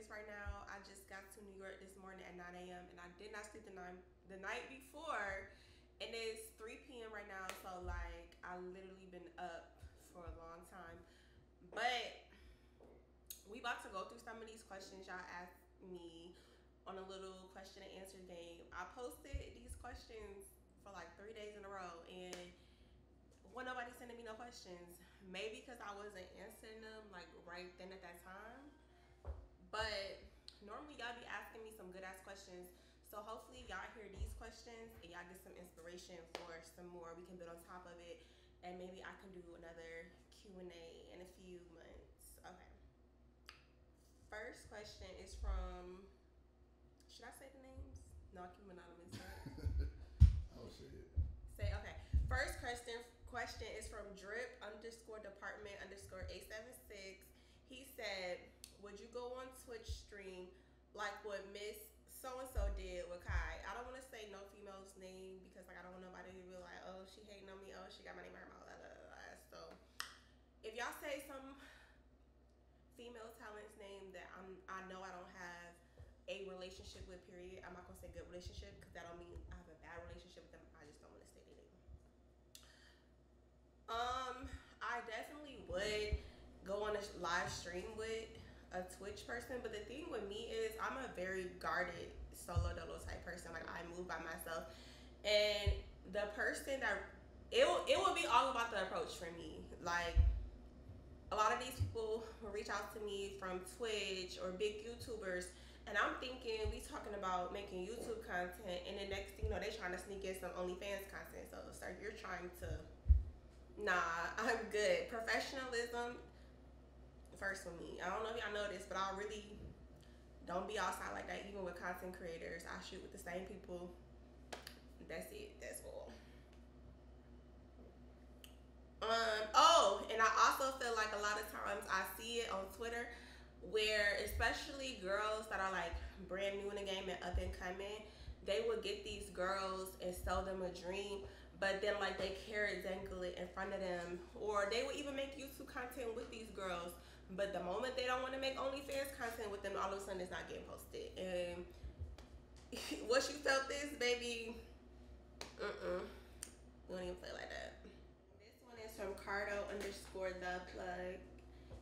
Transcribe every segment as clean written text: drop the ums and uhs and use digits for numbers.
is right now. I just got to New York this morning at 9 a.m. and I did not sleep the night before. And it's 3 p.m. right now, so like I literally been up for a long time. But we about to go through some of these questions y'all asked me on a little question and answer game. I posted these questions for like 3 days in a row, and when nobody sending me no questions, maybe because I wasn't answering them like right then at that time. But normally y'all be asking me some good ass questions. So hopefully y'all hear these questions and y'all get some inspiration for some more. We can build on top of it, and maybe I can do another Q&A in a few months. Okay. First question is from. Should I say the names? No, I keep them anonymous. Right? Oh shit. Say okay. First question is from drip underscore department underscore 876. He said, "Would you go on Twitch stream like what Miss So and So did with Kai?" I don't want to say no female's name because like I don't want nobody to be like, "Oh, she hating on me. Oh, she got my name in her mouth." Blah, blah, blah. So if y'all say some female talent's name that I know I don't have a relationship with, period. I'm not gonna say good relationship because that don't mean I have a bad relationship with them. I just don't want to say their name. I definitely would go on a live stream with a Twitch person, but the thing with me is I'm a very guarded solo dolo type person. Like I move by myself, and the person that it will be all about the approach for me. Like a lot of these people will reach out to me from Twitch or big YouTubers, and I'm thinking we talking about making YouTube content, and the next thing you know, they trying to sneak in some OnlyFans content. So, sir, you're trying to. Nah, I'm good. Professionalism first with me. I don't know if y'all know this, but I really don't be outside like that. Even with content creators, I shoot with the same people. That's it. That's all. Oh, and I also feel like a lot of times I see it on Twitter where especially girls that are like brand new in the game and up and coming, they would get these girls and sell them a dream, but then like they carrot dangle it in front of them, or they would even make YouTube content with these girls, but the moment they don't want to make OnlyFans content with them, all of a sudden it's not getting posted. And once you felt this, baby, we don't even play like that. This one is from Cardo underscore the plug.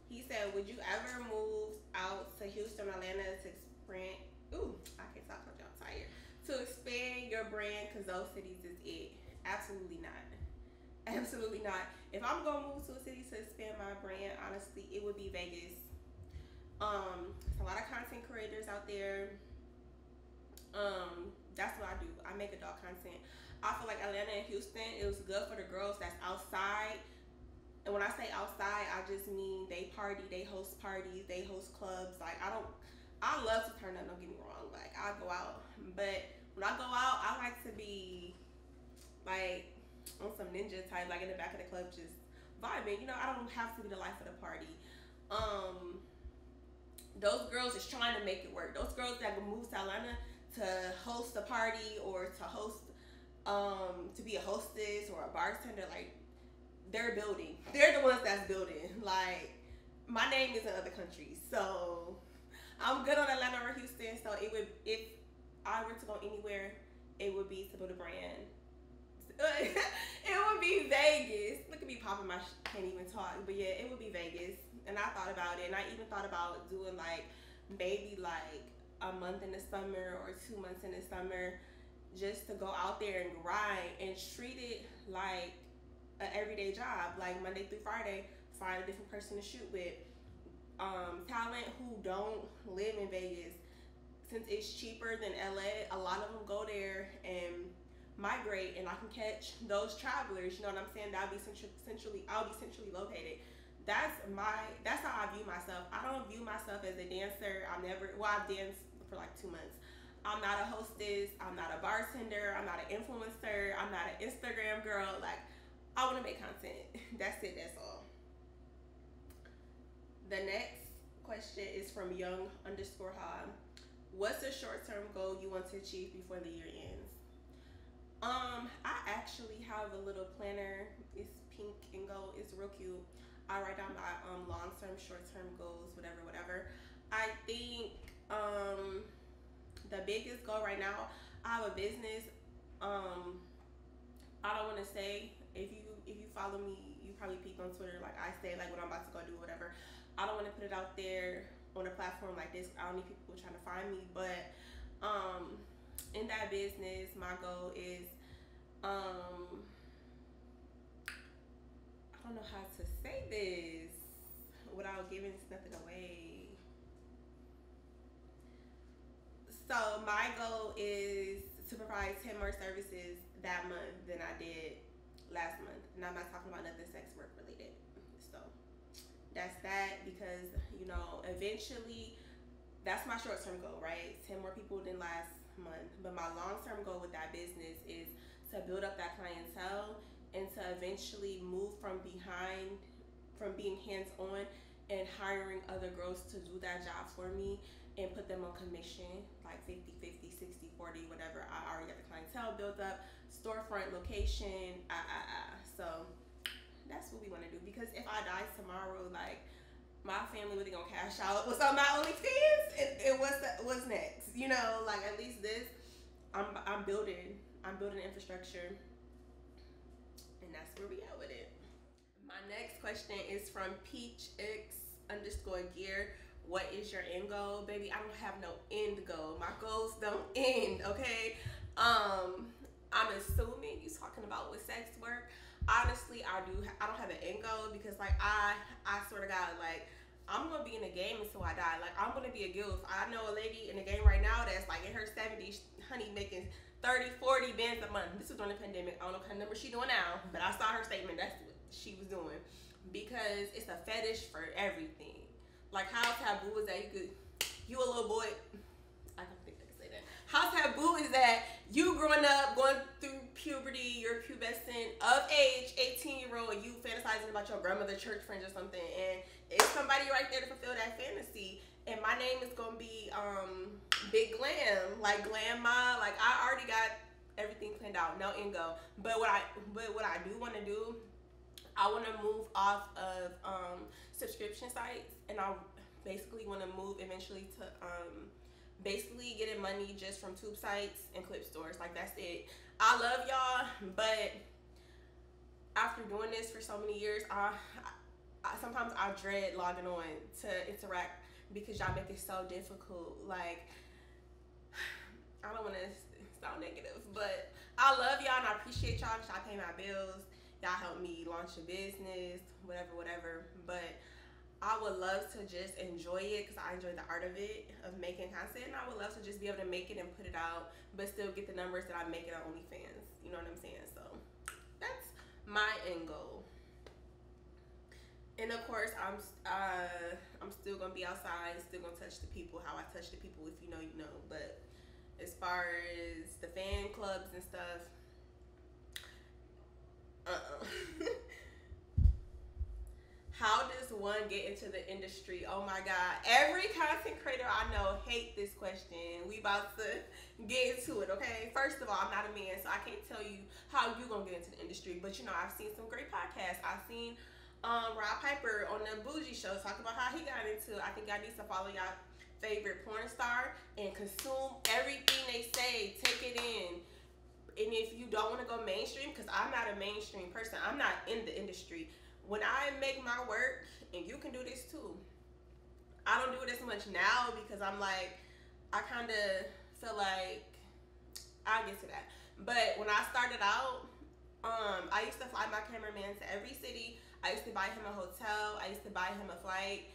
He said, "Would you ever move out to Houston, Atlanta to expand?" Ooh, I can't talk about y'all tired. To expand your brand, cause those cities is it. Absolutely not. Absolutely not. If I'm gonna move to a city to expand my brand, honestly, it would be Vegas. There's a lot of content creators out there. That's what I do. I make adult content. I feel like Atlanta and Houston, it was good for the girls that's outside. And when I say outside, I just mean they party, they host parties, they host clubs. Like I love to turn up. Don't get me wrong. Like I go out, but when I go out, I like to be like on some ninja type, like in the back of the club, just vibing. You know, I don't have to be the life of the party. Um, those girls is trying to make it work. Those girls that move to Atlanta to host a party or to host, to be a hostess or a bartender, like they're building. They're the ones that's building. Like my name is in other countries, so I'm good on Atlanta or Houston. So it would, if I were to go anywhere, it would be to build a brand. It would be Vegas. Look at me popping my can't even talk. But yeah, it would be Vegas. And I thought about it, and I even thought about doing like maybe like a month in the summer or 2 months in the summer, just to go out there and grind and treat it like an everyday job, like Monday through Friday. Find a different person to shoot with. Talent who don't live in Vegas, since it's cheaper than LA, a lot of them go there and migrate, and I can catch those travelers. You know what I'm saying? I'll be centrally located. That's how I view myself. I don't view myself as a dancer. I've danced for like 2 months. I'm not a hostess. I'm not a bartender. I'm not an influencer. I'm not an Instagram girl. Like, I want to make content. That's it. That's all. The next question is from young underscore ha. What's a short-term goal you want to achieve before the year ends? I actually have a little planner. It's pink and gold. It's real cute. I write down my long-term, short-term goals, whatever. I think the biggest goal right now, I have a business. I don't want to say, if you follow me, you probably peek on Twitter. Like I say, like what I'm about to go do, whatever. I don't want to put it out there on a platform like this. I don't need people trying to find me. But in that business, my goal is I don't know how to say this without giving nothing away. So my goal is to provide 10 more services that month than I did last month. And I'm not talking about nothing sex work related. So that's that, because eventually that's my short-term goal, right? 10 more people than last month. But my long-term goal with that business is to build up that clientele and to eventually move from being hands-on and hiring other girls to do that job for me and put them on commission, like 50-50, 60-40, whatever. I already got the clientele built up, storefront, location, So that's what we want to do, because if I die tomorrow, like, my family really gonna cash out what's on my OnlyFans, and what's next? Like, at least this, I'm building infrastructure, and that's where we at with it. My next question is from PeachX_gear. What is your end goal? Baby, I don't have no end goal. My goals don't end, okay? I'm assuming you're talking about with sex work. Honestly, I don't have an end goal, because like I swear to God, like, I'm gonna be in the game until I die. Like, I'm gonna be a gilf. I know a lady in the game right now that's like in her 70s, honey, making 30-40 bands a month. This was during the pandemic. I don't know what kind of number she doing now, but I saw her statement. That's what she was doing, because it's a fetish for everything. Like, how taboo is that you a little boy? I don't think I can say that. How taboo is that you growing up, going through puberty, you're pubescent of age, 18-year-old, and you fantasizing about your grandmother, church friends, or something, and it's somebody right there to fulfill that fantasy. And my name is gonna be Big Glam, like Glam Ma. Like, I already got everything planned out, no end goal. But what I do want to do, I want to move off of subscription sites, and I basically want to move eventually to basically getting money just from tube sites and clip stores. Like, that's it. I love y'all, but after doing this for so many years, I sometimes I dread logging on to interact, because y'all make it so difficult. Like, I don't want to sound negative, but I love y'all and I appreciate y'all, because y'all pay my bills. Y'all help me launch a business, whatever. But I would love to just enjoy it, because I enjoy the art of it, of making content. And I would love to just be able to make it and put it out, but still get the numbers that I make it on OnlyFans. You know what I'm saying? So that's my end goal. And of course, I'm still gonna be outside, still gonna touch the people how I touch the people. If you know, you know. But as far as the fan clubs and stuff, How does one get into the industry? Oh my God. Every content creator I know hate this question. We about to get into it, okay? First of all, I'm not a man, so I can't tell you how you gonna get into the industry. But I've seen some great podcasts. I've seen Rob Piper on the Bougie Show talk about how he got into it. I think y'all need to follow y'all favorite porn star and consume everything they say. Take it in. And if you don't want to go mainstream, because I'm not a mainstream person, I'm not in the industry. When I make my work, and you can do this too, I don't do it as much now, because I'm like, I kind of feel like, I'll get to that. But when I started out, I used to fly my cameraman to every city. I used to buy him a hotel. I used to buy him a flight,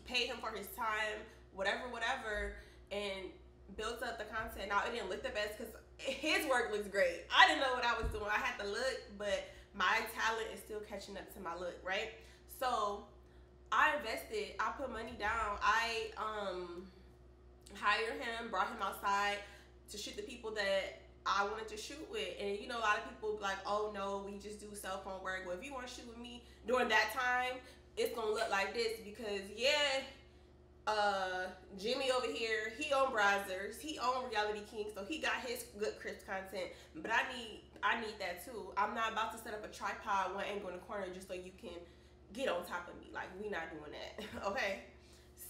pay him for his time, whatever, and built up the content. Now, it didn't look the best, because his work looks great. I didn't know what I was doing. I had the look, but my talent is still catching up to my look, right? So I invested, I put money down. I hired him, brought him outside to shoot the people that I wanted to shoot with. And a lot of people be like, oh no, we just do cell phone work. Well, if you want to shoot with me during that time, it's gonna look like this, because Jimmy over here, he own Brazzers, he own Reality King, so he got his good crisp content. But I need that too. I'm not about to set up a tripod one angle in the corner just so you can get on top of me. Like, we not doing that. Okay?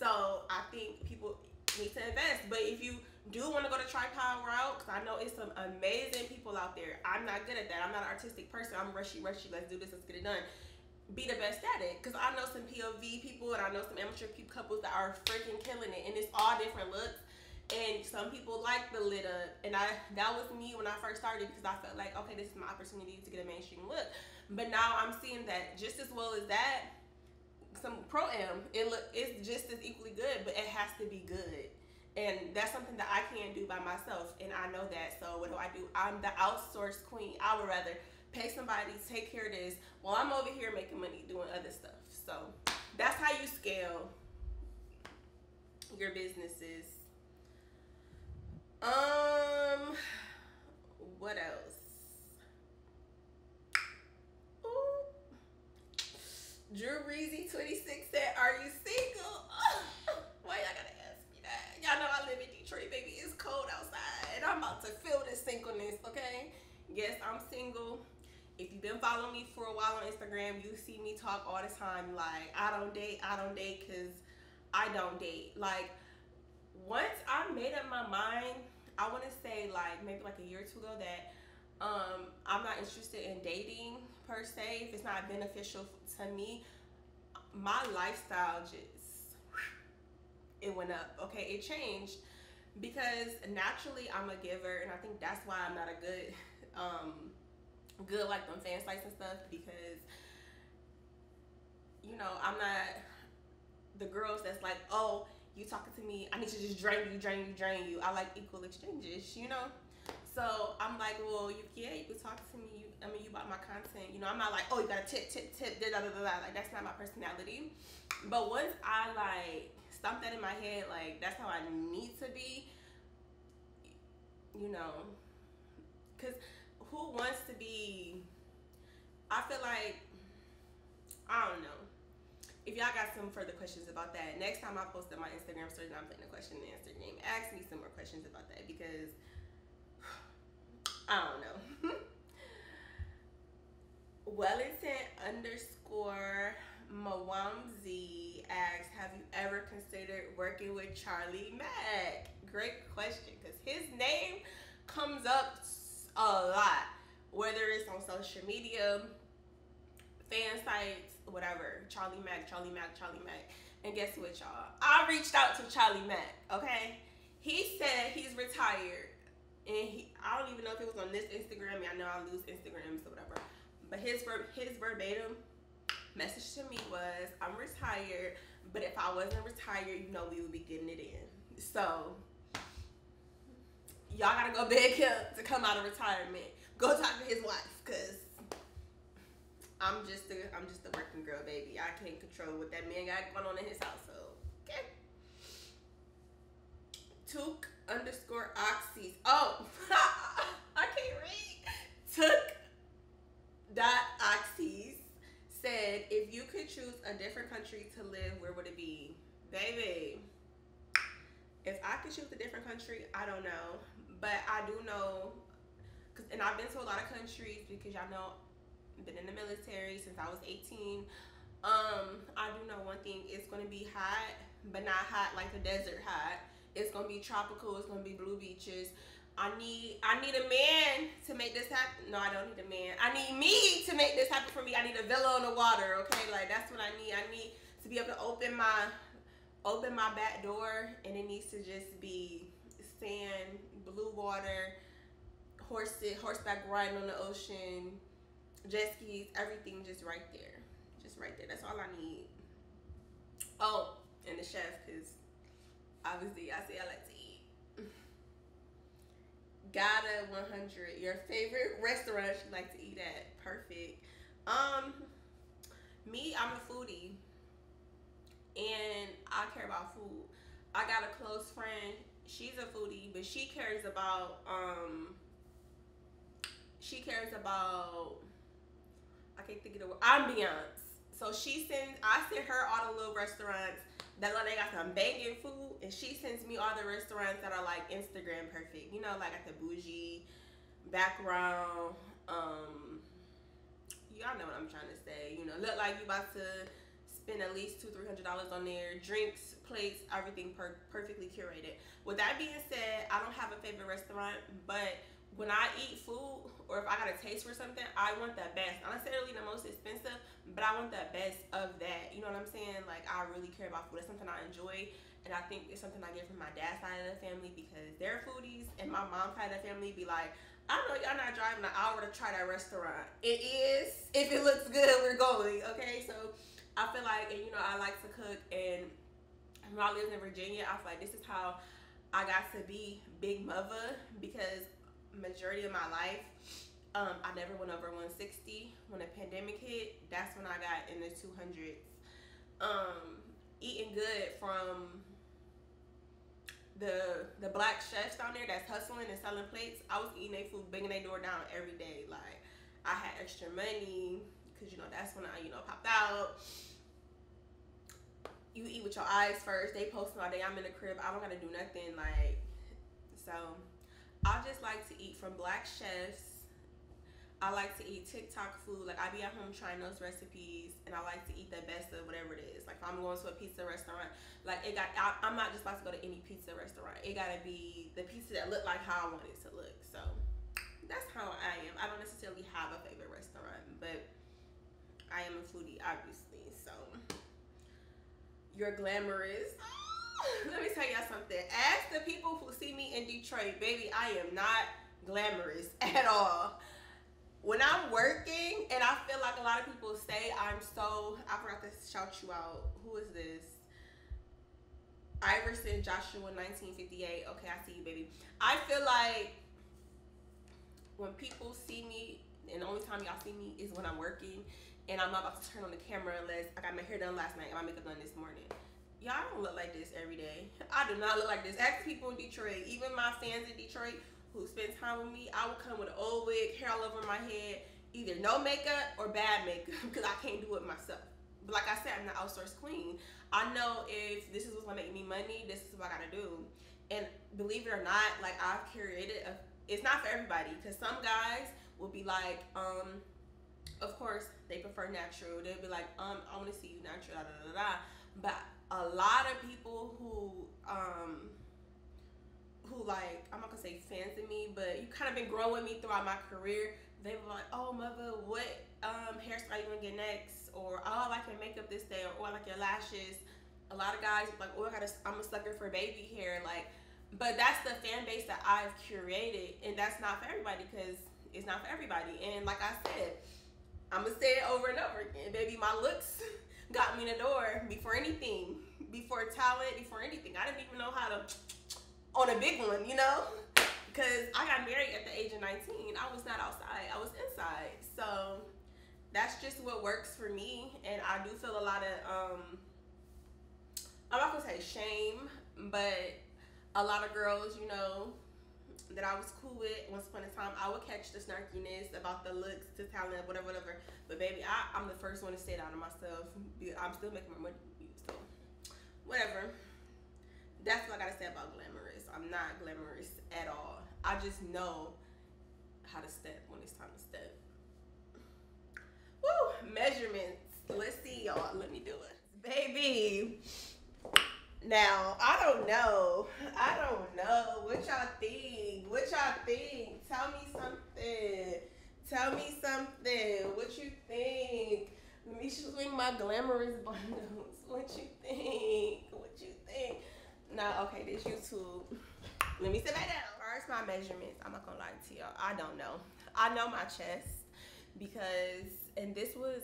So I think people need to invest. But if you do want to go the tripod route, because I know it's some amazing people out there. I'm not good at that. I'm not an artistic person. I'm rushy. Let's do this. Let's get it done. Be the best at it, because I know some POV people and I know some amateur couples that are freaking killing it, and it's all different looks. And some people like the lit up, and that was me when I first started, because I felt like, okay, this is my opportunity to get a mainstream look. But now I'm seeing that just as well as that, some pro-am, it's just as equally good, but it has to be good. And that's something that I can't do by myself, and I know that. So what do? I'm the outsourced queen. I would rather pay somebody to take care of this while I'm over here making money doing other stuff. So that's how you scale your businesses. What else? Ooh. Drew Reezy 26 said, "Are you single?" Why y'all gotta ask me that? Y'all know I live in Detroit, baby. It's cold outside, and I'm about to feel this singleness. Okay? Yes, I'm single. If you've been following me for a while on Instagram, you see me talk all the time like, I don't date, because I don't date. Like, once I made up my mind, I want to say like maybe like a year or two ago that I'm not interested in dating per se. If it's not beneficial to me, my lifestyle just, it went up. Okay, it changed, because naturally I'm a giver, and I think that's why I'm not a good good like them fan sites and stuff, because you know I'm not the girls that's like, oh, you talking to me, I need to just drain you. I like equal exchanges, you know. So I'm like, well, you can talk to me. You bought my content, you know. I'm not like, oh, you got a tip, da da da da. Like, that's not my personality. But once I like stomp that in my head, like that's how I need to be, you know, because who wants to be, I feel like, I don't know. If y'all got some further questions about that, next time I post on my Instagram story, I'm putting a question and answer game. Ask me some more questions about that, because I don't know. Wellington_Mwamzi asks, have you ever considered working with Charlie Mack? Great question, because his name comes up a lot, whether it's on social media, fan sites, whatever. Charlie Mack. And guess what, y'all? I reached out to Charlie Mack, okay? He said he's retired, and I don't even know if it was on this Instagram. I know I lose Instagrams or whatever, but his verbatim message to me was, I'm retired, but if I wasn't retired, you know, we would be getting it in. So y'all gotta go beg him to come out of retirement. Go talk to his wife, cause I'm just a working girl, baby. I can't control what that man got going on in his household. Okay. Took_oxys. Oh, I can't read. Took.oxys said, if you could choose a different country to live, where would it be? Baby, if I could choose a different country, I don't know. But I do know, and I've been to a lot of countries, because y'all know I've been in the military since I was 18. I do know one thing, it's going to be hot, but not hot like the desert hot. It's going to be tropical, it's going to be blue beaches. I need a man to make this happen. No, I don't need a man. I need me to make this happen for me. I need a villa on the water, okay? Like, that's what I need. I need to be able to open my back door, and it needs to just be sand, blue water, horseback riding on the ocean, jet skis, everything just right there. Just right there. That's all I need. Oh, and the chef, because obviously I say I like to eat. Gotta 100. Your favorite restaurant you like to eat at? Perfect. Me, I'm a foodie, and I care about food. I got a close friend. She's a foodie, but she cares about I can't think of the word, ambiance. So I send her all the little restaurants that they got some banging food, and she sends me all the restaurants that are like Instagram perfect. You know, like at the bougie background. Y'all know what I'm trying to say. You know, look like you about to spend at least $200-300 on there. Drinks, plates, everything perfectly curated. With that being said, I don't have a favorite restaurant, but when I eat food or if I got a taste for something, I want the best. Not necessarily the most expensive, but I want the best of that. You know what I'm saying? Like, I really care about food. It's something I enjoy, and I think it's something I get from my dad's side of the family because they're foodies, and my mom's side of the family be like, I know y'all not driving an hour to try that restaurant. It is. If it looks good, we're going. Okay, so I feel like, and you know, I like to cook, and when I lived in Virginia, I feel like this is how I got to be Big Mother, because majority of my life, I never went over 160. When the pandemic hit, that's when I got in the 200s. Eating good from the black chefs down there that's hustling and selling plates. I was eating their food, banging their door down every day. Like, I had extra money because, you know, that's when I, you know, popped out. You eat with your eyes first. They posting all day. I'm in the crib. I don't gotta do nothing. Like, so I just like to eat from black chefs. I like to eat TikTok food. Like, I be at home trying those recipes, and I like to eat the best of whatever it is. Like, if I'm going to a pizza restaurant, like, I'm not just about to go to any pizza restaurant. It gotta be the pizza that look like how I want it to look. So that's how I am. I don't necessarily have a favorite restaurant, but I am a foodie, obviously. So you're glamorous. Let me tell y'all something. Ask the people who see me in Detroit, baby, I am not glamorous at all. When I'm working, and I feel like a lot of people say I forgot to shout you out. Who is this? Iverson Joshua 1958. Okay, I see you, baby. I feel like when people see me, and the only time y'all see me is when I'm working, and I'm not about to turn on the camera unless I got my hair done last night and my makeup done this morning. Y'all don't look like this every day. I do not look like this. Ask people in Detroit, even my fans in Detroit who spend time with me, I would come with an old wig, hair all over my head, either no makeup or bad makeup, because I can't do it myself. But like I said, I'm the outsourced queen. I know if this is what's gonna make me money, this is what I gotta do. And believe it or not, like, I've curated it's not for everybody, because some guys will be like, of course they prefer natural. They'll be like, I want to see you natural, da da da da. But a lot of people who like, I'm not gonna say fans of me, but you kind of been growing with me throughout my career. They were like, oh, mother, what hairstyle you gonna get next? Or, oh, I like your makeup this day, or oh, I like your lashes. A lot of guys like, oh, I'm a sucker for baby hair. Like, but that's the fan base that I've curated, and that's not for everybody, because it's not for everybody. And like I said, I'm gonna say it over and over again, baby, my looks got me in the door before anything, before talent, before anything. I didn't even know how to on a big one, you know, because I got married at the age of 19. I was not outside, I was inside. So that's just what works for me. And I do feel a lot of I'm not gonna say shame, but a lot of girls, you know, that I was cool with once upon a time, I would catch the snarkiness about the looks, the talent, whatever. But baby, I'm the first one to say it out of myself. I'm still making my money, so whatever. That's what I gotta say about glamorous. I'm not glamorous at all. I just know how to step when it's time to step. Woo! Measurements. Let's see, y'all. Let me do it. Baby. Now, I don't know what y'all think. Tell me something. What you think? Let me swing my glamorous bundles. What you think? Now, okay, this YouTube. Let me sit back down. First, my measurements. I'm not gonna lie to y'all. I don't know. I know my chest because, and this was,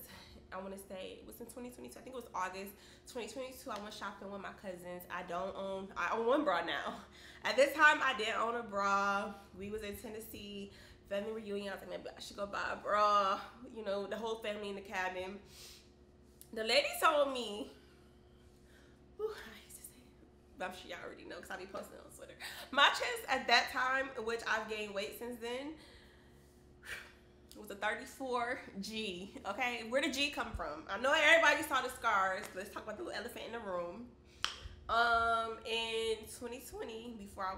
I want to say, it was in 2022. I think it was August 2022. I went shopping with my cousins. I own one bra now. At this time, I didn't own a bra. We was in Tennessee, family reunion. I was like, maybe I should go buy a bra. You know, the whole family in the cabin. The lady told me, I'm sure y'all already know because I be posting on Twitter. My chest at that time, which I've gained weight since then, was a 34G. Okay, where did G come from? I know everybody saw the scars. Let's talk about the little elephant in the room. In 2020, before I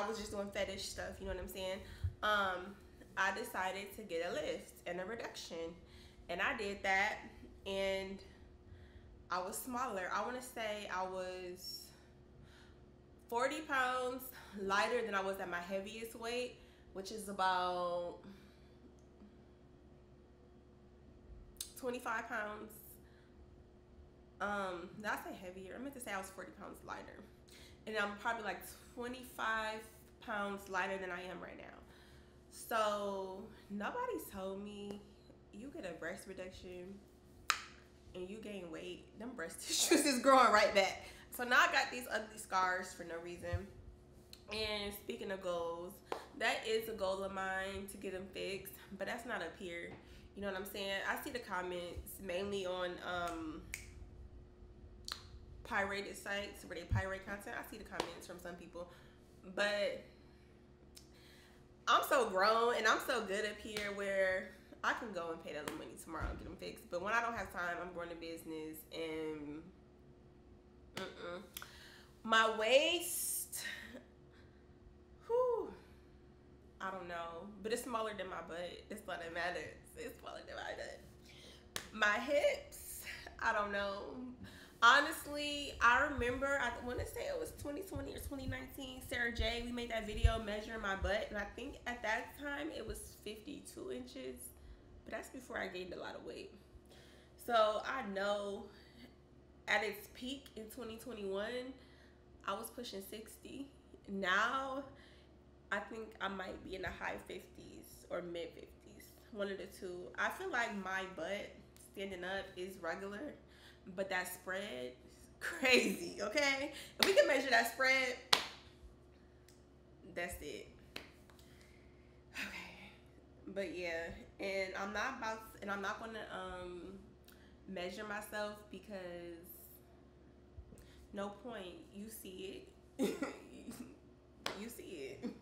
was just doing fetish stuff. You know what I'm saying? I decided to get a lift and a reduction, and I did that. and I was smaller. I want to say I was 40 pounds lighter than I was at my heaviest weight, which is about 25 pounds. Did I say heavier? I meant to say I was 40 pounds lighter. And I'm probably like 25 pounds lighter than I am right now. So nobody's told me you get a breast reduction and you gain weight, them breast tissues is growing right back. So now I got these ugly scars for no reason. And speaking of goals, that is a goal of mine to get them fixed, but that's not up here. You know what I'm saying? I see the comments mainly on pirated sites where they pirate content. I see the comments from some people, but I'm so grown and I'm so good up here where I can go and pay that little money tomorrow and get them fixed. But when I don't have time, I'm going to business and my waist, whew, I don't know, but it's smaller than my butt. That's what it matters. It's smaller than my butt. My hips, I don't know. Honestly, I remember, I want to say it was 2020 or 2019, Sarah J, we made that video measuring my butt, and I think at that time it was 52 inches, but that's before I gained a lot of weight. So I know at its peak in 2021, I was pushing 60. Now, I think I might be in the high 50s or mid 50s, one of the two. I feel like my butt standing up is regular, but that spread is crazy, okay? If we can measure that spread, that's it. Okay, but yeah, and I'm not gonna measure myself because no point. You see it. You see it.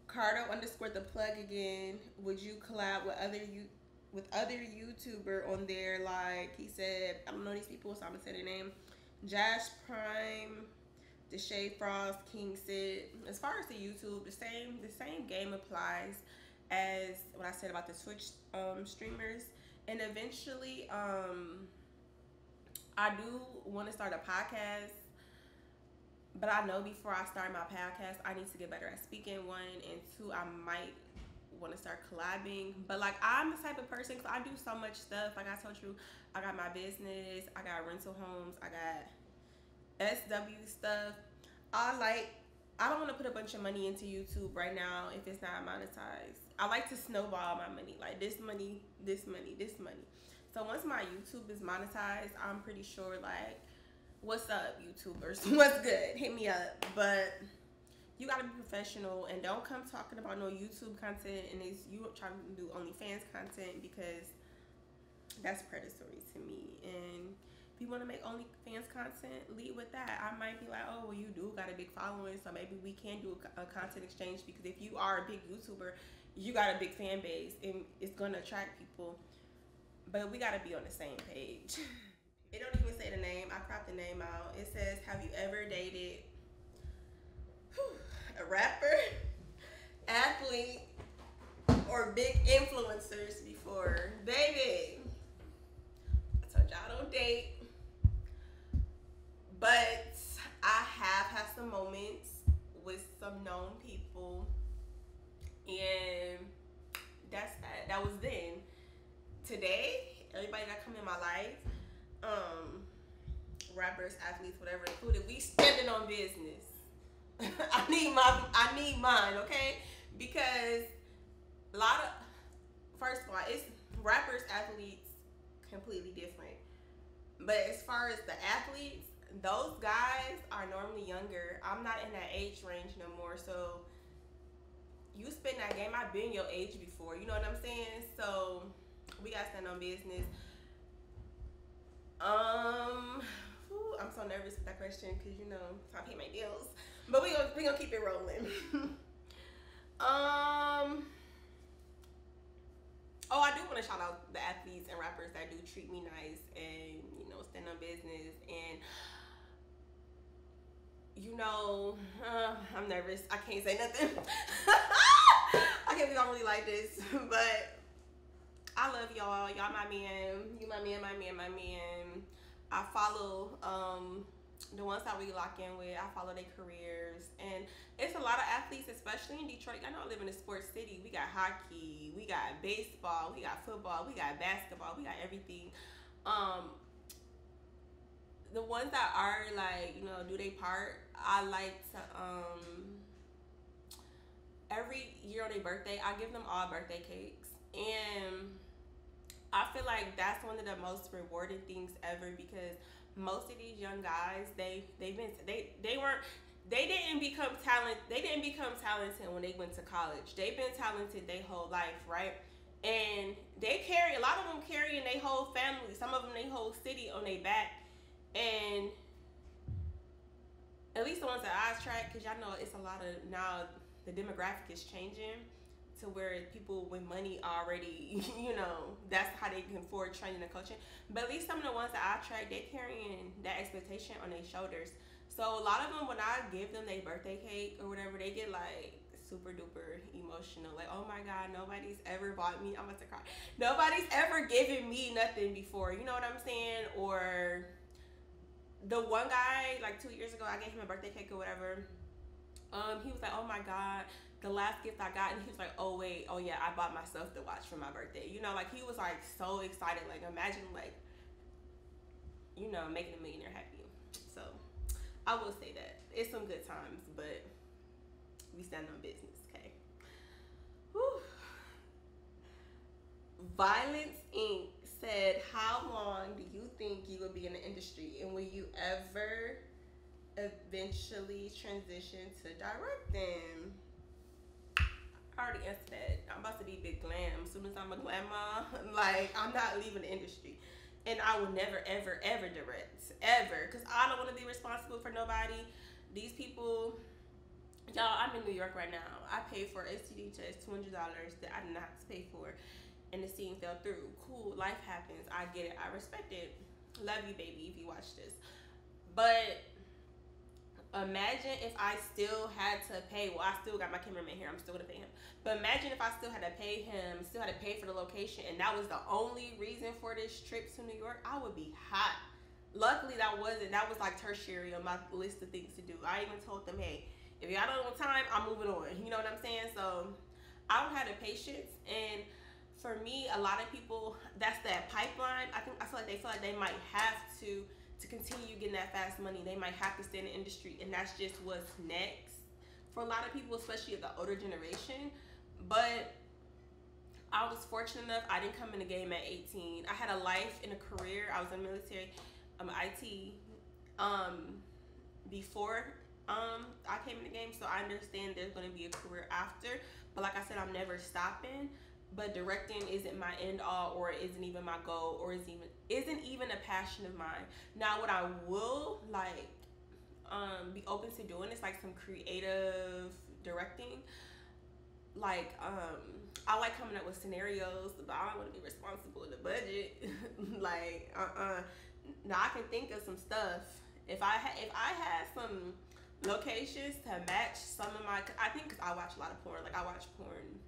Cardo_the plug again. Would you collab with other YouTuber on there? Like he said, I don't know these people, so I'm gonna say their name. Jash Prime, Deshae Frost, King Sid. As far as the YouTube, the same game applies as what I said about the Twitch streamers. And eventually, I do want to start a podcast. But I know before I start my podcast, I need to get better at speaking, one, and two, I might want to start collabing. But like, I'm the type of person, because I do so much stuff. Like I told you, I got my business, I got rental homes, I got SW stuff. I don't want to put a bunch of money into YouTube right now if it's not monetized. I like to snowball my money, like this money, this money, this money. So once my YouTube is monetized, I'm pretty sure, like, what's up, YouTubers? What's good? Hit me up. But you gotta be professional and don't come talking about no YouTube content and you trying to do OnlyFans content, because that's predatory to me. And if you want to make OnlyFans content, lead with that. I might be like, oh, well, you do got a big following, so maybe we can do a content exchange, because if you are a big YouTuber, you got a big fan base and it's gonna attract people. But we gotta be on the same page. It don't even say the name. I cropped the name out. It says, have you ever dated a rapper, athlete, or big influencers before? Baby, I told y'all I don't date. But I have had some moments with some known people. And that's that. That was then. Today, everybody that come in my life, rappers, athletes, whatever included, we standing on business. I need mine, okay? Because a lot of, first of all, it's rappers, athletes, completely different. But as far as the athletes, those guys are normally younger. I'm not in that age range no more, so you spend that game. I've been your age before, you know what I'm saying? So we gotta stand on business. I'm so nervous with that question because, you know, I pay my bills. But we gonna keep it rolling. Oh, I do want to shout out the athletes and rappers that do treat me nice and, you know, stand on business. And, you know, I'm nervous. I can't say nothing. I can't believe I'm really like this. But I love y'all. Y'all my man. You my man, my man, my man. I follow the ones that we lock in with. I follow their careers, and it's a lot of athletes, especially in Detroit. I know I live in a sports city. We got hockey, we got baseball, we got football, we got basketball, we got everything. Um, the ones that are like, you know, do they part, I like to every year on their birthday I give them all birthday cakes, and I feel like that's one of the most rewarding things ever, because most of these young guys, they weren't, they didn't become talented when they went to college. They've been talented their whole life, right? And they carry, a lot of them carrying their whole family, some of them their whole city on their back. And at least the ones that I track, because y'all know it's a lot of, now the demographic is changing to where people with money already, you know, that's how they can afford training and coaching. But at least some of the ones that I track, they're carrying that expectation on their shoulders. So a lot of them, when I give them their birthday cake or whatever, they get like super duper emotional. Like, oh my God, nobody's ever bought me, I'm about to cry. Nobody's ever given me nothing before. You know what I'm saying? Or the one guy, like 2 years ago, I gave him a birthday cake or whatever. He was like, oh my God, the last gift I got, and he was like, oh wait, oh yeah, I bought myself the watch for my birthday. You know, like he was like so excited. Like imagine like, you know, making a millionaire happy. So I will say that it's some good times, but we stand on business, okay? Whew. Violence Inc. said, how long do you think you will be in the industry, and will you ever eventually transition to directing? I already answered that. I'm about to be big glam. As soon as I'm a glamour, like I'm not leaving the industry. And I will never, ever, ever direct. Ever. Because I don't want to be responsible for nobody. These people, y'all, I'm in New York right now. I paid for an STD test, $200 that I did not have to pay for. And the scene fell through. Cool, life happens. I get it. I respect it. Love you, baby, if you watch this. But imagine if I still had to pay, well, I still got my cameraman here, I'm still gonna pay him. But imagine if I still had to pay him, still had to pay for the location, and that was the only reason for this trip to New York. I would be hot. Luckily that wasn't, that was like tertiary on my list of things to do. I even told them, hey, if y'all don't have time, I'm moving on. You know what I'm saying? So I don't have the patience. And for me, a lot of people, that's that pipeline. I feel like they might have to continue getting that fast money. They might have to stay in the industry, and that's just what's next for a lot of people, especially the older generation. But I was fortunate enough, I didn't come in the game at 18. I had a life and a career. I was in the military, IT, before I came in the game, so I understand there's going to be a career after. But like I said, I'm never stopping. But directing isn't my end all, or isn't even my goal, or isn't even a passion of mine. Now, what I will like be open to doing is like some creative directing. Like I like coming up with scenarios, but I don't want to be responsible for the budget. Like now I can think of some stuff. If I had some locations to match some of my, I think, because I watch a lot of porn. Like I watch porn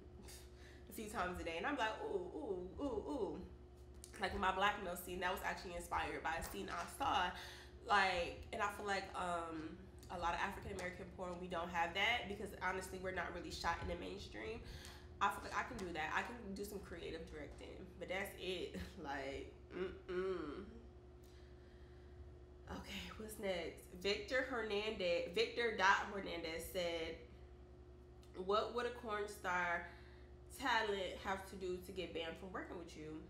a few times a day, and I'm like, ooh. Like with my blackmail scene, that was actually inspired by a scene I saw. Like, and I feel like a lot of African American porn, we don't have that, because honestly, we're not really shot in the mainstream. I feel like I can do that. I can do some creative directing, but that's it. Like, Okay, what's next? Victor Hernandez said, what would a corn star talent have to do to get banned from working with you?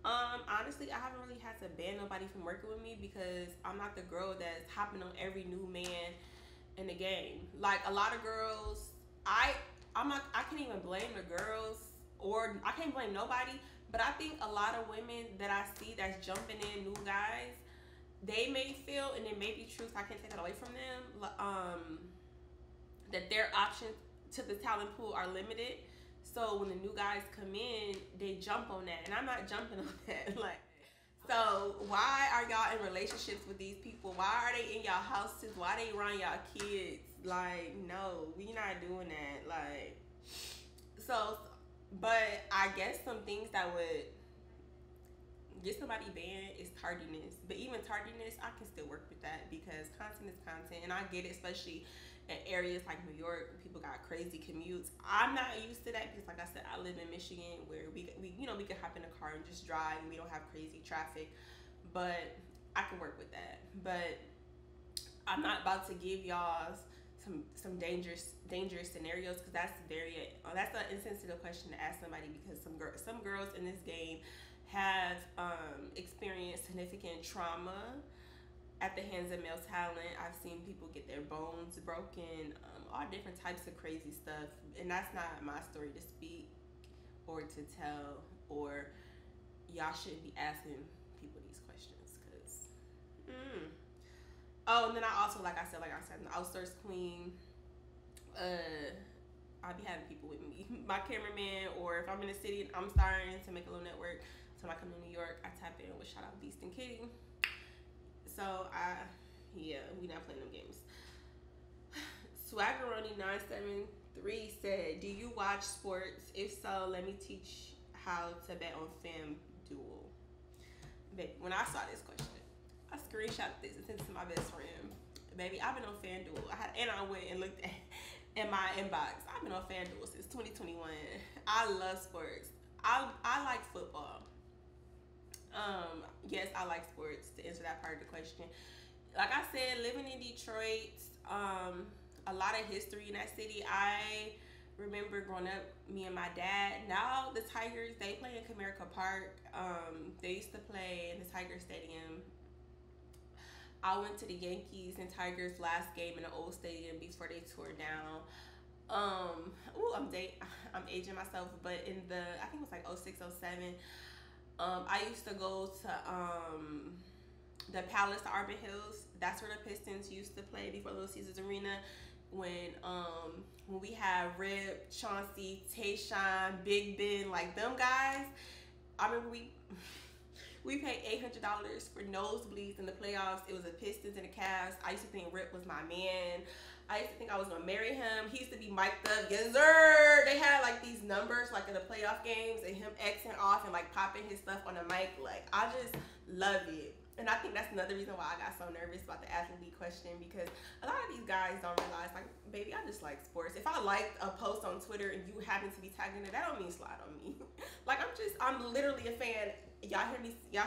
Honestly, I haven't really had to ban nobody from working with me, because I'm not the girl that's hopping on every new man in the game. Like a lot of girls, I can't even blame the girls, or I can't blame nobody, but I think a lot of women that I see that's jumping in new guys, they may feel, and it may be true, so I can't take that away from them, that their options to the talent pool are limited. So when the new guys come in, they jump on that, and I'm not jumping on that. Like, so why are y'all in relationships with these people? Why are they in y'all houses? Why they around y'all kids? Like, no, we not doing that. Like, so But I guess some things that would get somebody banned is tardiness. But even tardiness, I can still work with that because content is content, and I get it, especially in areas like New York, people got crazy commutes. I'm not used to that because, like I said, I live in Michigan, where we we can hop in a car and just drive, and we don't have crazy traffic. But I can work with that. But I'm not about to give y'all some dangerous scenarios because that's an insensitive question to ask somebody because some girls in this game have experienced significant trauma at the hands of male talent. I've seen people get their bones broken, all different types of crazy stuff, and that's not my story to speak or to tell. Or y'all shouldn't be asking people these questions because. Mm. Oh, and then I also, like I said, an outsourced queen. I'll be having people with me. My cameraman, or if I'm in the city and I'm starting to make a little network, so when I come to New York, I tap in with shout out Beast and Kitty. So yeah, we not playing them games. Swaggeroni973 said, "Do you watch sports? If so, let me teach how to bet on FanDuel." Baby, when I saw this question, I screenshot this and sent it to my best friend. Baby, I've been on FanDuel. I went and looked at in my inbox. I've been on FanDuel since 2021. I love sports. I like football. Yes, I like sports, to answer that part of the question. Like I said, living in Detroit, a lot of history in that city. I remember growing up, me and my dad. Now the Tigers, they play in Comerica Park. They used to play in the Tiger Stadium. I went to the Yankees and Tigers last game in the old stadium before they tore down. I'm aging myself, but in I think it was like 06, 07. I used to go to the Palace, the Arbor Hills. That's where the Pistons used to play before Little Caesars Arena. When we had Rip, Chauncey, Tayshaun, Big Ben, like them guys. I remember we paid $800 for nosebleeds in the playoffs. It was the Pistons and the Cavs. I used to think Rip was my man. I used to think I was gonna marry him. He used to be mic'd up. Yes, sir. They had like these numbers like in the playoff games and him Xing off and like popping his stuff on the mic. Like I just love it. And I think that's another reason why I got so nervous about the athlete question, because a lot of these guys don't realize, like, baby, I just like sports. If I liked a post on Twitter and you happen to be tagging it, that don't mean slide on me. Like, I'm literally a fan. Y'all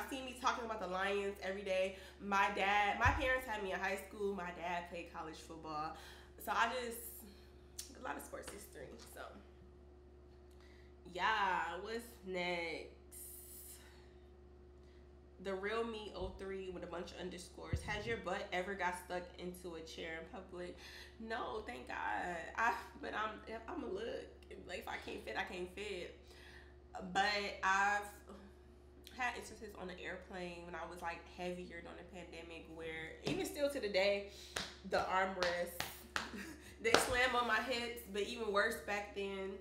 see me talking about the Lions every day. My parents had me in high school. My dad played college football. So a lot of sports history. So, yeah, what's next? The Real Me 03 with a bunch of underscores. Has your butt ever got stuck into a chair in public? No, thank God. But I'm a look. Like, if I can't fit, I can't fit. But I've had instances on the airplane when I was like heavier during the pandemic, where even still to the day, the armrests they slam on my hips. But even worse back then,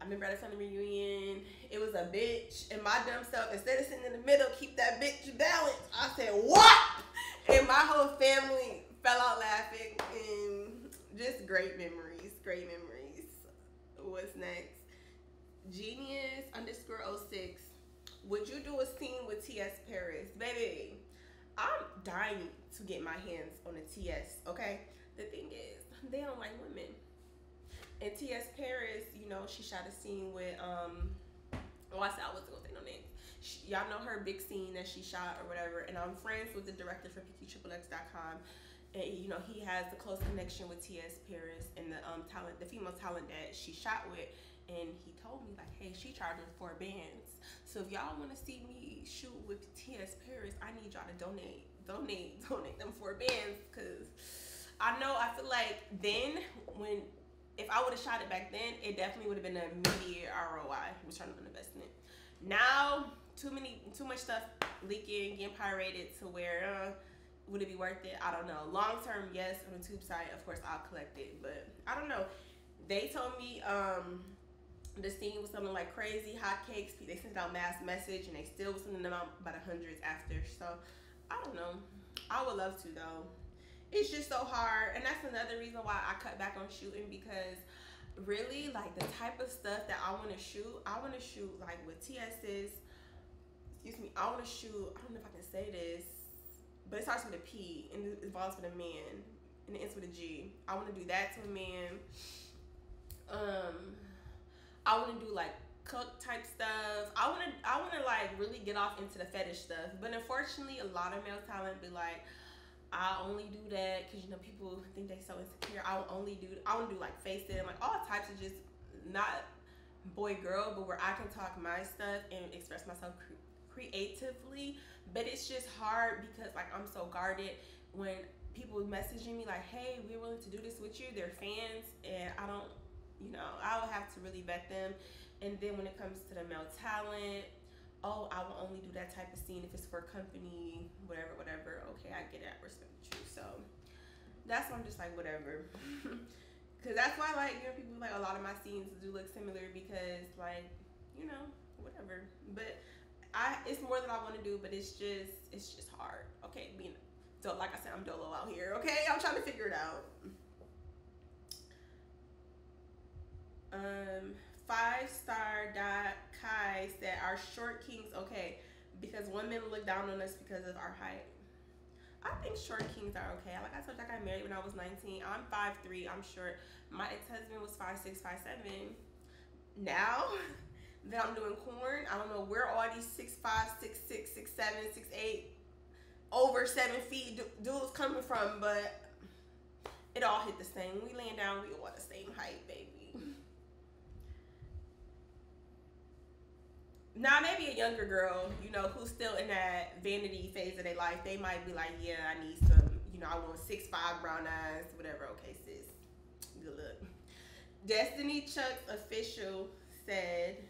I remember at a family reunion, it was a bitch, and my dumb self, instead of sitting in the middle, keep that bitch balanced, I said, what? And my whole family fell out laughing, and just great memories. What's next? Genius_06. Would you do a scene with T.S. Paris? Baby, I'm dying to get my hands on a T.S., okay? The thing is, they don't like women. And T.S. Paris, she shot a scene with, I wasn't gonna say no names. Y'all know her big scene that she shot or whatever. And I'm friends with the director for PQXXX.com. And, he has the close connection with T.S. Paris and the female talent that she shot with. And he told me, like, hey, she charging $4 bands. So if y'all want to see me shoot with T.S. Paris, I need y'all to donate them $4 bands. Because I feel like then if I would have shot it back then, it definitely would have been an immediate ROI, return on investment. Now, too much stuff leaking, getting pirated to where, would it be worth it? I don't know. Long term, yes, on the tube site, of course, I'll collect it. But I don't know. They told me the scene was something like crazy hotcakes. They sent out mass message, and they still was sending them out by the hundreds after. So, I don't know. I would love to, though. It's just so hard, and that's another reason why I cut back on shooting, because really, like, the type of stuff that I want to shoot like with TS's. Excuse me. I want to shoot. I don't know if I can say this, but it starts with a P and it involves with a man and it ends with a G. I want to do that to a man. I want to do like cook type stuff. I want to like really get off into the fetish stuff. But unfortunately, a lot of male talent be like, I only do that because, you know, people think they so insecure. I want to do like face it and like all types of just not boy girl, but where I can talk my stuff and express myself creatively. But it's just hard because like I'm so guarded when people messaging me like, hey, we're willing to do this with you. They're fans, and I don't, you know, I would have to really vet them. And then when it comes to the male talent, oh, I will only do that type of scene if it's for company, whatever. Okay, I get it, I respect you. So that's why I'm just like, whatever. Cause that's why, like, you know, people like a lot of my scenes do look similar because, like, you know, whatever. But it's more than I want to do, but it's just hard. Okay, so like I said, I'm dolo out here. Okay, I'm trying to figure it out. 5-star Kai said, "Our short kings okay because women look down on us because of our height." I think short kings are okay. Like I told you, I got married when I was 19. I'm 5'3". I'm short. My ex-husband was 5'6", 5'7". Now that I'm doing corn, I don't know where all these 6'5", 6'6", 6'7", 6'8", over 7 feet dudes coming from, but it all hit the same. When we laying down, we all the same height, baby. Now, maybe a younger girl, you know, who's still in that vanity phase of their life, they might be like, yeah, I need some, you know, I want 6'5", brown eyes, whatever. Okay, sis. Good luck. Destiny Chuck's official said,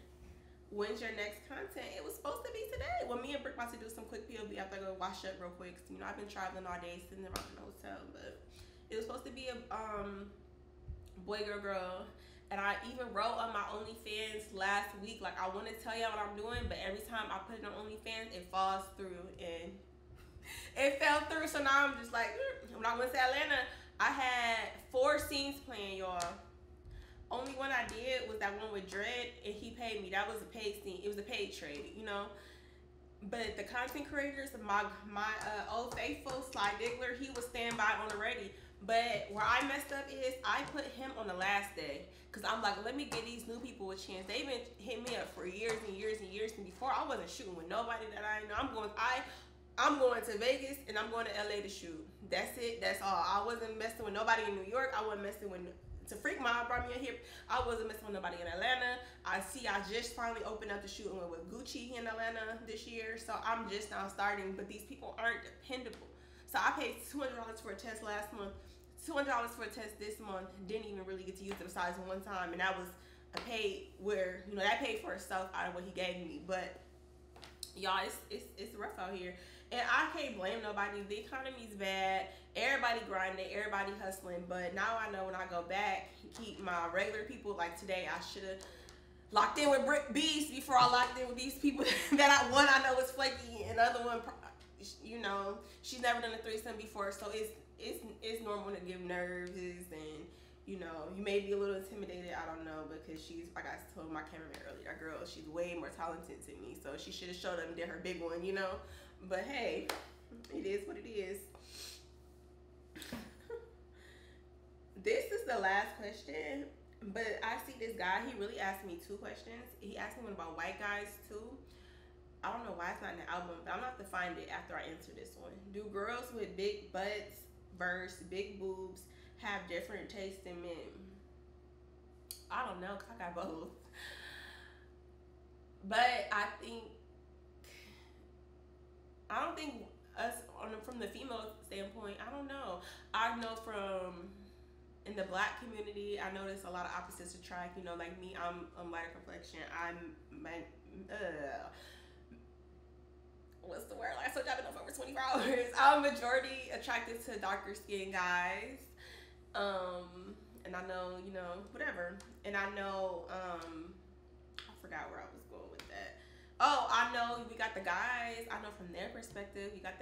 when's your next content? It was supposed to be today. Well, me and Brick about to do some quick POV after I go wash up real quick. You know, I've been traveling all day, sitting around in the hotel, but it was supposed to be a boy, girl. And I even wrote on my OnlyFans last week, like, I want to tell y'all what I'm doing, but every time I put it on OnlyFans, it falls through, and it fell through. So now I'm just like, when I went to Atlanta, I had 4 scenes planned, y'all. Only one I did was that one with Dredd, and he paid me. That was a paid scene. It was a paid trade, you know. But the content creators, my old faithful Sly Diggler, he was standby on the ready. But where I messed up is I put him on the last day. Because I'm like, let me give these new people a chance. They've been hitting me up for years and years and years. And before, I wasn't shooting with nobody that I know. I'm going to Vegas and I'm going to LA to shoot. That's it. That's all. I wasn't messing with nobody in New York. I wasn't messing with... To Freak Mom brought me in here. I wasn't messing with nobody in Atlanta. I just finally opened up the shooting with Gucci in Atlanta this year. So I'm just now starting. But these people aren't dependable. So I paid $200 for a test last month. $200 for a test this month. Didn't even really get to use it besides one time, and that was a paid where, you know, that paid for itself out of what he gave me. But y'all, it's rough out here, and I can't blame nobody. The economy's bad. Everybody grinding, everybody hustling. But now I know when I go back, keep my regular people. Like today, I should have locked in with Brick Beast before I locked in with these people that I know is flaky, and the other one, you know, she's never done a threesome before, so it's normal to give nerves, and you know, you may be a little intimidated, I don't know, because she's, like I told my cameraman earlier, that girl, she's way more talented than me, so she should have showed up and did her big one, you know. But hey, it is what it is. This is the last question, but I see this guy, he really asked me 2 questions. He asked me one about white guys too. I don't know why it's not in the album, but I'm gonna have to find it after I answer this one. Do girls with big butts versus big boobs have different tastes than men? I don't know, because I got both. But I don't think us, from the female standpoint, I don't know. I know from in the black community, I notice a lot of opposites attract. You know, like me, I'm lighter complexion. What's the word? Like I told you, I've been up for over 24 hours. I'm majority attracted to darker skinned guys. And I know, you know, whatever. And I know, I forgot where I was going with that. Oh, I know we got the guys. I know from their perspective, you got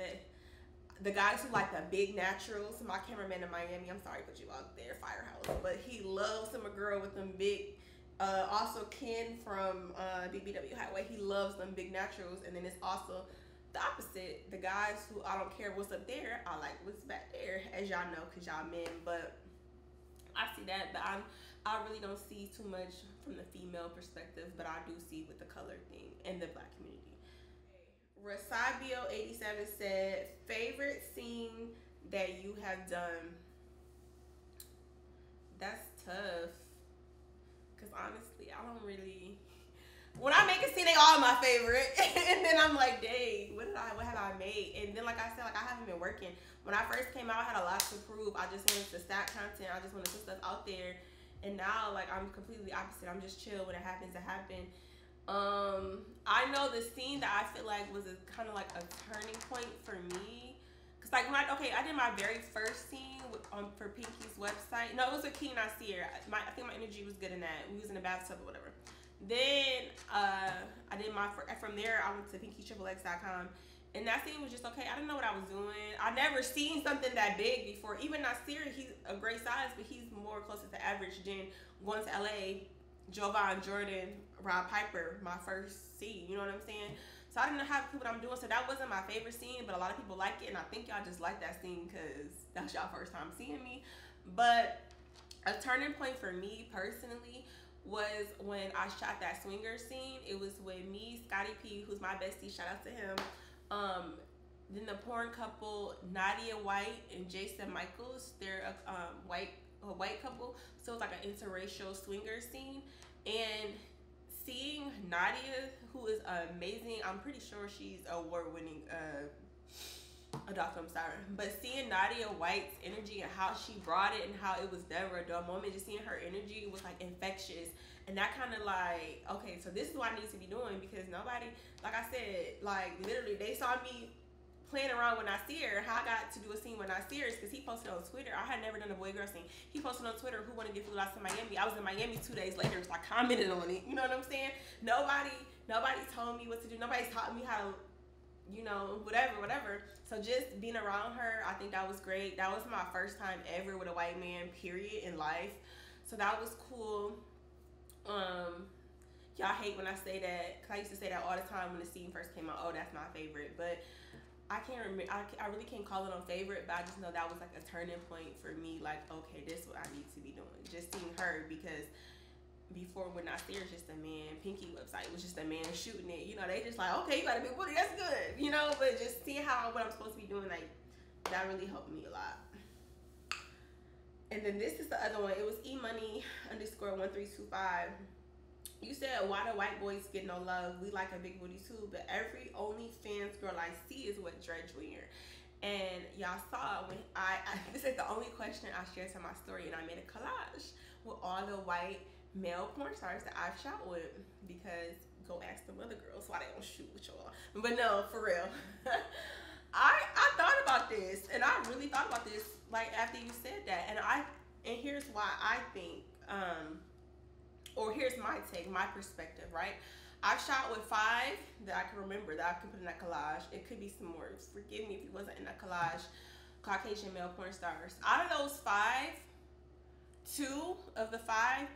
the guys who like the big naturals. My cameraman in Miami, I'm sorry to put you out there, Firehouse. but he loves him a girl with them big. Also Ken from BBW Highway, he loves them big naturals. And then it's also the opposite. The guys who I don't care what's up there, I like what's back there, as y'all know, cause y'all men. But I see that, but I really don't see too much from the female perspective, but I do see with the color thing and the black community. Rasabio87 said, favorite scene that you have done. That's tough. Cause honestly, I don't really. When I make a scene, they all my favorite, and then I'm like, dang, what have I made? And then, like I said, like I haven't been working. When I first came out, I had a lot to prove. I just wanted to stack content. I just wanted to put stuff out there, and now like I'm completely opposite. I'm just chill. When it happens, it happens. I know the scene that I feel like was kind of like a turning point for me. Cause like I did my very first scene for Pinky's website. No, it was with King Nasir. I think my energy was good in that. We was in a bathtub or whatever. Then I did from there I went to pinkyxxx.com, and that scene was just okay. I didn't know what I was doing. I never seen something that big before. Even Nasir, he's a great size, but he's more closer to average than going to LA. Jovan, Jordan, Rob Piper, my first scene, you know what I'm saying? So I didn't know how to do what I'm doing, so that wasn't my favorite scene, but a lot of people like it, and I think y'all just like that scene because that's y'all first time seeing me. But a turning point for me personally was when I shot that swinger scene. It was with me, Scotty P, who's my bestie, shout out to him. Then the porn couple, Nadia White and Jason Michaels, they're a white couple, so it was like an interracial swinger scene. And seeing Nadia, who is amazing, I'm pretty sure she's award-winning adult film star, but seeing Nadia White's energy and how she brought it and how it was never a dull moment, just seeing her energy was like infectious. And that kind of like, okay, so this is what I need to be doing, because nobody, like I said, like literally they saw me playing around with Nasir. How I got to do a scene with Nasir is because he posted on Twitter. I had never done a boy girl scene. He posted on Twitter, who want to get food out to Miami. I was in Miami 2 days later, so I commented on it. You know what I'm saying? Nobody told me what to do. Nobody taught me how to, you know, whatever. So just being around her, I think that was great. That was my first time ever with a white man, period, in life. So that was cool. Y'all hate when I say that, because I used to say that all the time when the scene first came out. Oh, that's my favorite. But I can't remember. I really can't call it on favorite, but I just know that was like a turning point for me. Like, okay, this is what I need to be doing. Just seeing her, because before, when Nasir is just a man, Pinky website was just a man shooting it. You know, they just like, okay, you got a big booty, that's good. You know, but just seeing what I'm supposed to be doing, like, that really helped me a lot. And then this is the other one. It was emoney_1325. You said, why do white boys get no love? We like a big booty too, but every OnlyFans girl I see is with Dredge Weir. And y'all saw when this is the only question I shared to my story, and I made a collage with all the white male porn stars that I've shot with, because go ask them other girls why they don't shoot with y'all. But no, for real. I thought about this, and I really thought about this like after you said that, and here's why I think, or here's my take, my perspective, right? I've shot with 5 that I can remember that I can put in that collage. It could be some more. Forgive me if it wasn't in that collage. Caucasian male porn stars. Out of those 5, 2 of the 5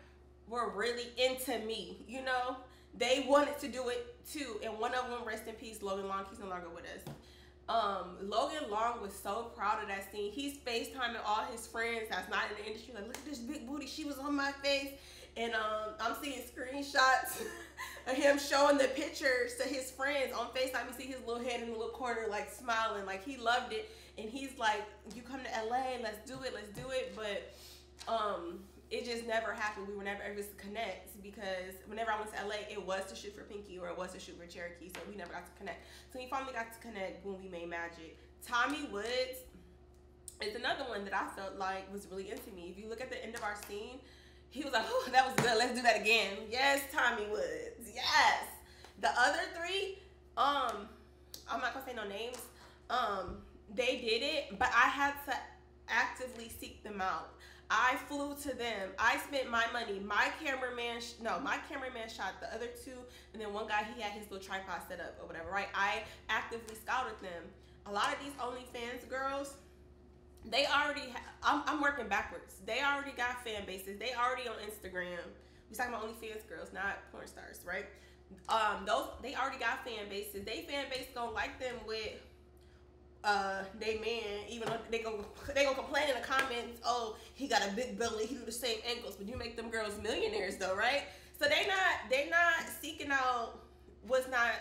were really into me. You know, they wanted to do it too. And one of them, rest in peace, Logan Long. He's no longer with us. Logan Long was so proud of that scene. He's FaceTiming all his friends that's not in the industry, like, look at this big booty, she was on my face. And I'm seeing screenshots of him showing the pictures to his friends on FaceTime. You see his little head in the little corner, like smiling, like he loved it. And he's like, you come to LA, let's do it. But it just never happened. We were never able to connect, because whenever I went to LA, it was to shoot for Pinky or it was to shoot for Cherokee. So we never got to connect. So we finally got to connect when we made Magic. Tommy Woods is another one that I felt like was really into me. If you look at the end of our scene, he was like, oh, that was good, let's do that again. Yes, Tommy Woods, yes. The other 3, I'm not gonna say no names, they did it, but I had to actively seek them out. I flew to them. I spent my money. My cameraman shot the other 2, and then one guy, he had his little tripod set up or whatever, right? I actively scouted them. A lot of these OnlyFans girls, They already I'm working backwards. They already got fan bases. They already on Instagram. We talking about OnlyFans girls, not porn stars, right? Those they already got fan bases. They fan base gonna like them with they man, even though they gonna complain in the comments, oh, he got a big belly, he do the same ankles, but you make them girls millionaires though, right? So they not seeking out what's not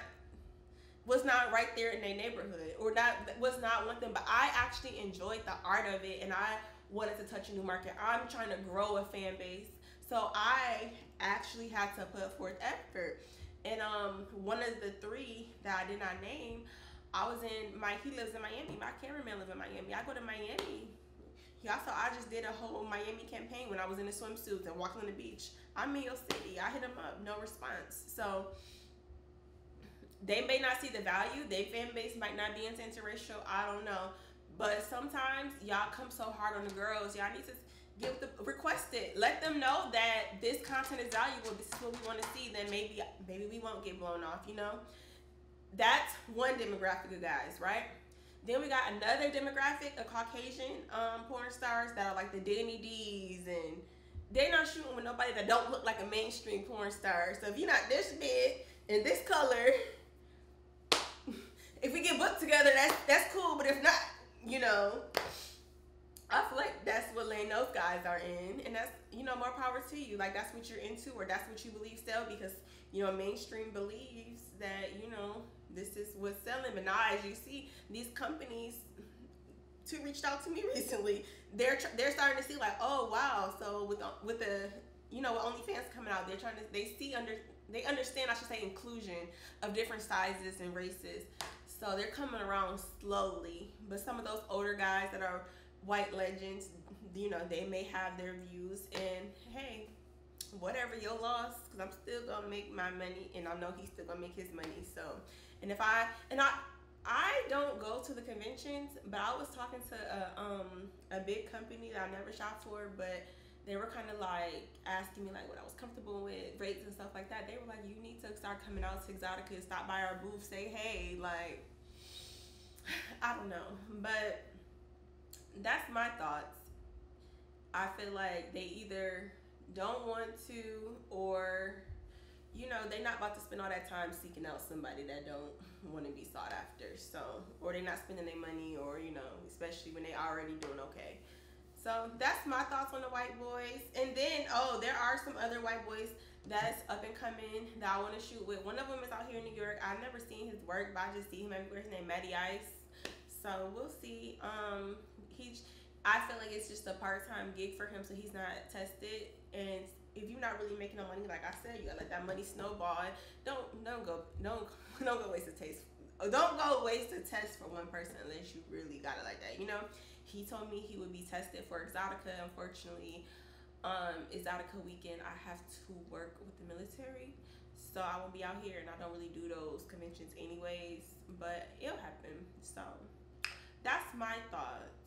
right there in their neighborhood, or that was not one thing. But I actually enjoyed the art of it, and I wanted to touch a new market. I'm trying to grow a fan base, so I actually had to put forth effort. And one of the three that I did not name, I was in he lives in Miami. My cameraman lives in Miami. I go to Miami. Yeah, so I just did a whole Miami campaign when I was in the swimsuits and walking on the beach. I'm in your city. I hit them up, no response. So they may not see the value. Their fan base might not be into interracial. I don't know. But sometimes y'all come so hard on the girls. Y'all need to request it. Let them know that this content is valuable. This is what we want to see. Then maybe we won't get blown off, you know? That's one demographic of guys, right? Then we got another demographic of Caucasian porn stars that are like the Danny D's, and they're not shooting with nobody that don't look like a mainstream porn star. So if you're not this big and this color, if we get booked together, that's cool. But if not, you know, I feel like that's what lane those guys are in, and that's, you know, more power to you. Like, that's what you're into, or that's what you believe sell, because, you know, mainstream believes that, you know, this is what's selling. But now, as you see, these companies reached out to me recently. They're starting to see, like, oh wow, so with the, you know, with OnlyFans coming out, they understand, I should say, inclusion of different sizes and races. So they're coming around slowly. But some of those older guys that are white legends, you know, they may have their views, and hey, whatever your loss, because I'm still gonna make my money, and I know he's still gonna make his money. So, and I don't go to the conventions, but I was talking to a big company that I never shop for, but they were kind of like asking me like what I was comfortable with, rates and stuff like that. They were like, you need to start coming out to Exotica, stop by our booth, say hey. Like, I don't know, but that's my thoughts. I feel like they either don't want to, or, you know, they're not about to spend all that time seeking out somebody that don't want to be sought after. So, or they're not spending their money, or, you know, especially when they already doing okay. So that's my thoughts on the white boys. And then, oh, there are some other white boys that's up and coming that I want to shoot with. One of them is out here in New York. I've never seen his work, but I just see him everywhere. His name Matty Ice. So we'll see. I feel like it's just a part-time gig for him, so he's not tested. And if you're not really making no money, like I said, you gotta let that money snowball. Don't go waste a taste. Don't go waste a test for one person unless you really got it like that, you know? He told me he would be tested for Exotica. Unfortunately, Exotica weekend, I have to work with the military, so I won't be out here, and I don't really do those conventions anyways, but it'll happen. So that's my thoughts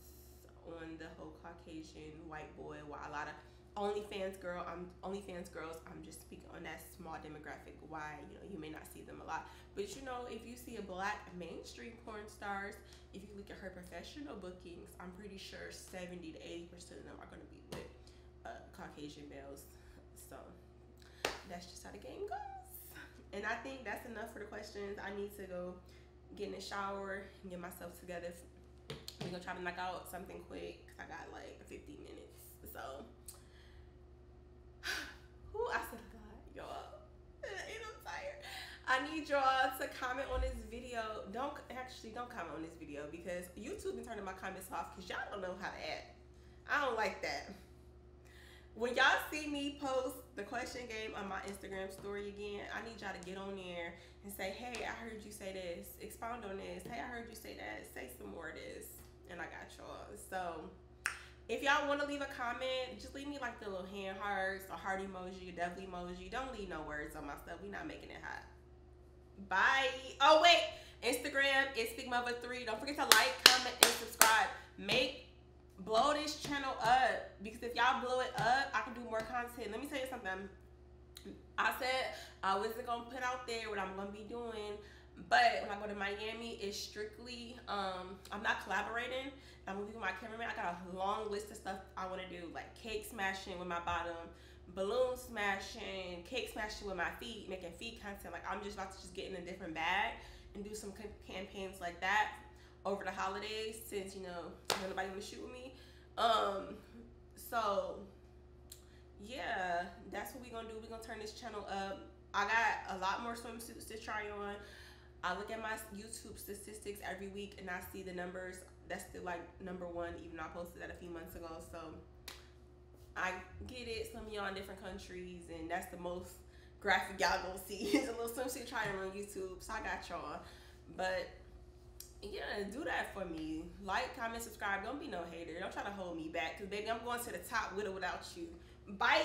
on the whole Caucasian white boy. Why a lot of OnlyFans girls, I'm just speaking on that small demographic, why, you know, you may not see them a lot. But, you know, if you see a black mainstream porn stars, if you look at her professional bookings, I'm pretty sure 70 to 80% of them are going to be with Caucasian males. So that's just how the game goes. And I think that's enough for the questions. I need to go get in the shower and get myself together. We're going to try to knock out something quick. I got like 15 minutes. So, I said, God, y'all, and I'm tired. I need y'all to comment on this video. Don't comment on this video, because YouTube been turning my comments off because y'all don't know how to act. I don't like that. When y'all see me post the question game on my Instagram story again, I need y'all to get on there and say, hey, I heard you say this. Expound on this. Hey, I heard you say that. Say some more of this. And I got y'all. So if y'all want to leave a comment, just leave me like the little hand hearts, a heart emoji, a devil emoji. Don't leave no words on my stuff. We not making it hot. Bye. Oh, wait. Instagram is Muvaphoenix3. Don't forget to like, comment, and subscribe. Blow this channel up, because if y'all blow it up, I can do more content. Let me tell you something. I said I wasn't going to put out there what I'm going to be doing But when I go to Miami, it's strictly I'm not collaborating. I'm gonna be with my cameraman. I got a long list of stuff I want to do, like cake smashing with my bottom, balloon smashing, cake smashing with my feet, making feet content. Like I'm just about to just get in a different bag and do some campaigns like that over the holidays, since nobody want to shoot with me. So yeah, that's what we're gonna do. We're gonna turn this channel up. I got a lot more swimsuits to try on. I look at my YouTube statistics every week and I see the numbers. That's still like number one, even though I posted that a few months ago. So I get it. Some of y'all in different countries, and that's the most graphic y'all gonna see is a little swimsuit trying on YouTube. So I got y'all. But yeah, do that for me. Like, comment, subscribe. Don't be no hater. Don't try to hold me back, because baby, I'm going to the top with or without you. Bye.